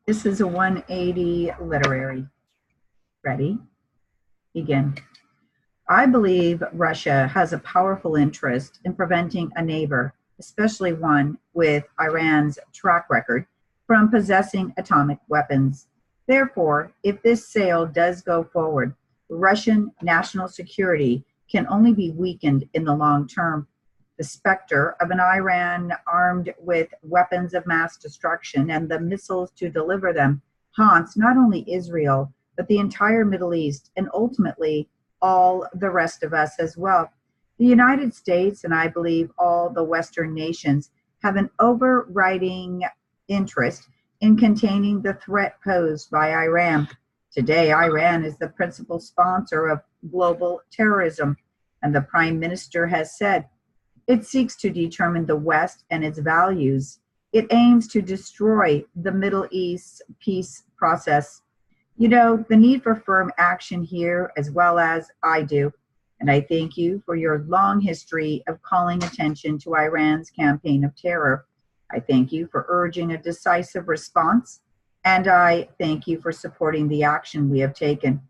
This is a 180 literary. Ready? Begin. I believe Russia has a powerful interest in preventing a neighbor, especially one with Iran's track record, from possessing atomic weapons. Therefore, if this sale does go forward, Russian national security can only be weakened in the long term. The specter of an Iran armed with weapons of mass destruction and the missiles to deliver them haunts not only Israel, but the entire Middle East and ultimately all the rest of us as well. The United States, and I believe all the Western nations, have an overriding interest in containing the threat posed by Iran. Today, Iran is the principal sponsor of global terrorism, and the Prime Minister has said it seeks to determine the West and its values. It aims to destroy the Middle East peace process. You know, the need for firm action here, as well as I do. And I thank you for your long history of calling attention to Iran's campaign of terror. I thank you for urging a decisive response. And I thank you for supporting the action we have taken.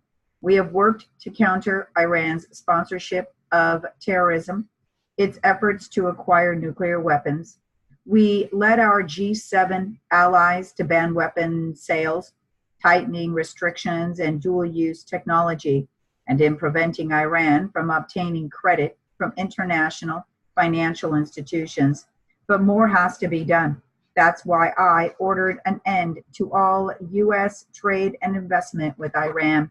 We have worked to counter Iran's sponsorship of terrorism, its efforts to acquire nuclear weapons. We led our G7 allies to ban weapon sales, tightening restrictions and dual use technology, and in preventing Iran from obtaining credit from international financial institutions. But more has to be done. That's why I ordered an end to all U.S. trade and investment with Iran.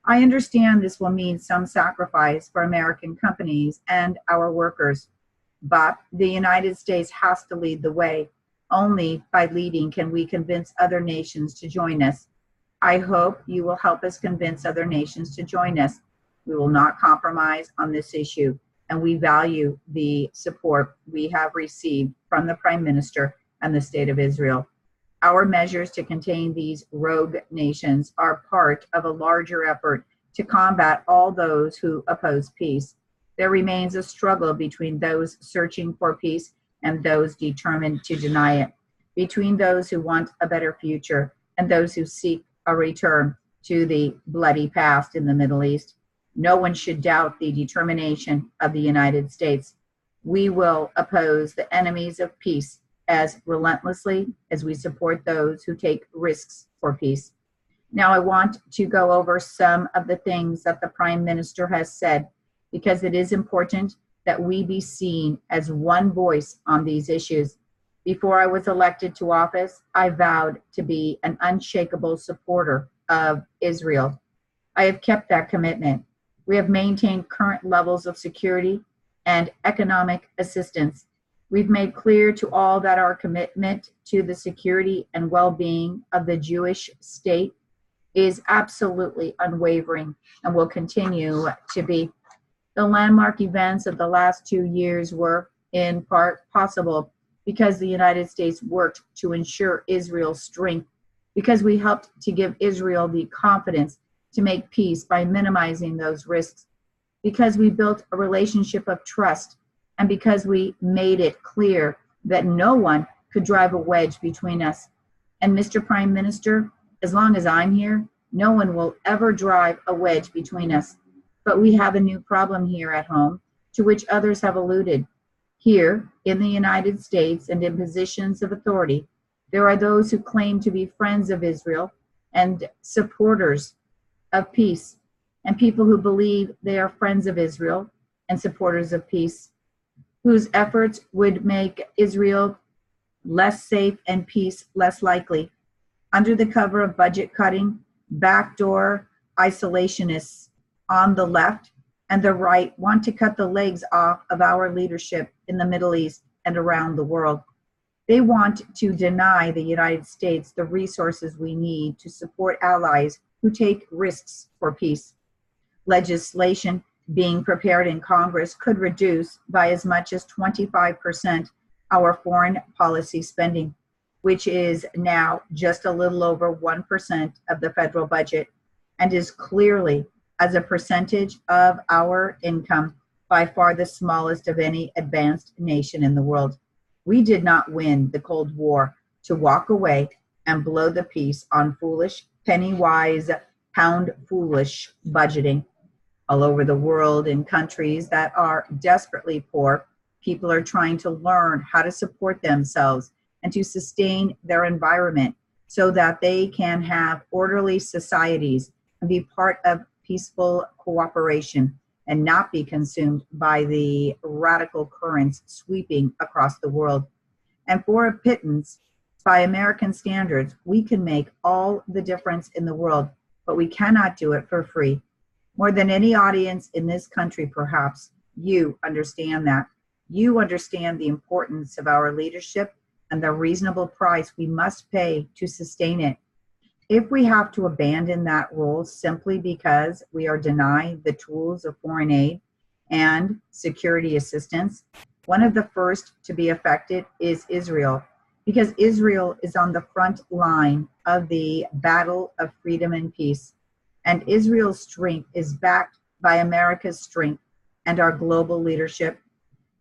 I understand this will mean some sacrifice for American companies and our workers, but the United States has to lead the way. Only by leading can we convince other nations to join us. I hope you will help us convince other nations to join us. We will not compromise on this issue, and we value the support we have received from the Prime Minister and the State of Israel. Our measures to contain these rogue nations are part of a larger effort to combat all those who oppose peace. There remains a struggle between those searching for peace and those determined to deny it, between those who want a better future and those who seek a return to the bloody past in the Middle East. No one should doubt the determination of the United States. We will oppose the enemies of peace as relentlessly as we support those who take risks for peace. Now, I want to go over some of the things that the Prime Minister has said, because it is important that we be seen as one voice on these issues. Before I was elected to office, I vowed to be an unshakable supporter of Israel. I have kept that commitment. We have maintained current levels of security and economic assistance. We've made clear to all that our commitment to the security and well-being of the Jewish state is absolutely unwavering and will continue to be. The landmark events of the last 2 years were, in part, possible because the United States worked to ensure Israel's strength, because we helped to give Israel the confidence to make peace by minimizing those risks, because we built a relationship of trust, and because we made it clear that no one could drive a wedge between us. And Mr. Prime Minister, as long as I'm here, no one will ever drive a wedge between us. But we have a new problem here at home, to which others have alluded. Here, in the United States and in positions of authority, there are those who claim to be friends of Israel and supporters of peace, and people who believe they are friends of Israel and supporters of peace, whose efforts would make Israel less safe and peace less likely. Under the cover of budget cutting, backdoor isolationists on the left and the right want to cut the legs off of our leadership in the Middle East and around the world. They want to deny the United States the resources we need to support allies who take risks for peace. Legislation being prepared in Congress could reduce by as much as 25% our foreign policy spending, which is now just a little over 1% of the federal budget, and is clearly, as a percentage of our income, by far the smallest of any advanced nation in the world. We did not win the Cold War to walk away and blow the peace on foolish, penny-wise, pound-foolish budgeting. All over the world, in countries that are desperately poor, people are trying to learn how to support themselves and to sustain their environment so that they can have orderly societies and be part of peaceful cooperation and not be consumed by the radical currents sweeping across the world. And for a pittance, by American standards, we can make all the difference in the world, but we cannot do it for free. More than any audience in this country, perhaps, you understand that. You understand the importance of our leadership and the reasonable price we must pay to sustain it. If we have to abandon that role simply because we are denied the tools of foreign aid and security assistance, one of the first to be affected is Israel, because Israel is on the front line of the battle of freedom and peace. And Israel's strength is backed by America's strength and our global leadership.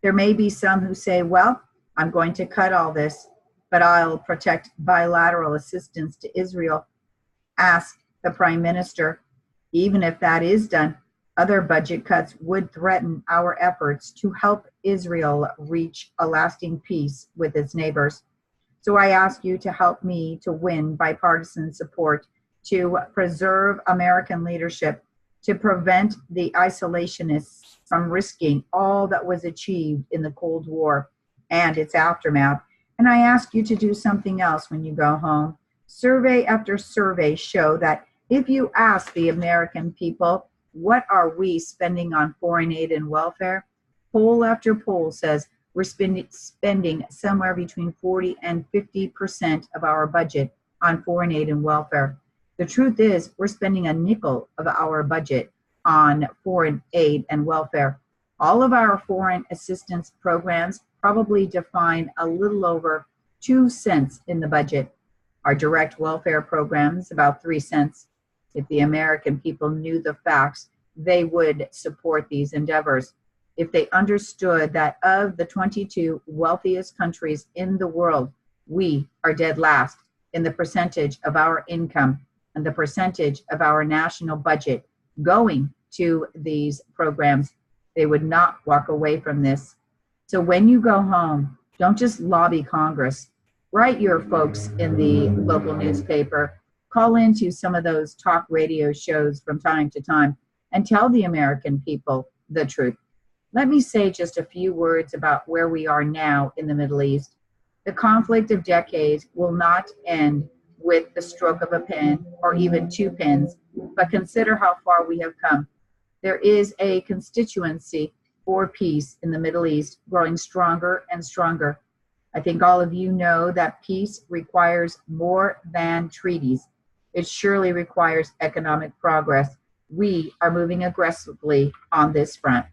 There may be some who say, well, I'm going to cut all this, but I'll protect bilateral assistance to Israel. Ask the Prime Minister. Even if that is done, other budget cuts would threaten our efforts to help Israel reach a lasting peace with its neighbors. So I ask you to help me to win bipartisan support to preserve American leadership, to prevent the isolationists from risking all that was achieved in the Cold War and its aftermath. And I ask you to do something else when you go home. Survey after survey show that if you ask the American people, what are we spending on foreign aid and welfare? Poll after poll says we're spending somewhere between 40 and 50% of our budget on foreign aid and welfare. The truth is, we're spending a nickel of our budget on foreign aid and welfare. All of our foreign assistance programs probably define a little over 2 cents in the budget. Our direct welfare programs, about 3 cents. If the American people knew the facts, they would support these endeavors. If they understood that of the 22 wealthiest countries in the world, we are dead last in the percentage of our income and the percentage of our national budget going to these programs, they would not walk away from this. So when you go home, don't just lobby Congress. Write your folks in the local newspaper. Call into some of those talk radio shows from time to time and tell the American people the truth. Let me say just a few words about where we are now in the Middle East. The conflict of decades will not end with the stroke of a pen or even 2 pens, but consider how far we have come. There is a constituency for peace in the Middle East growing stronger and stronger. I think all of you know that peace requires more than treaties. It surely requires economic progress. We are moving aggressively on this front.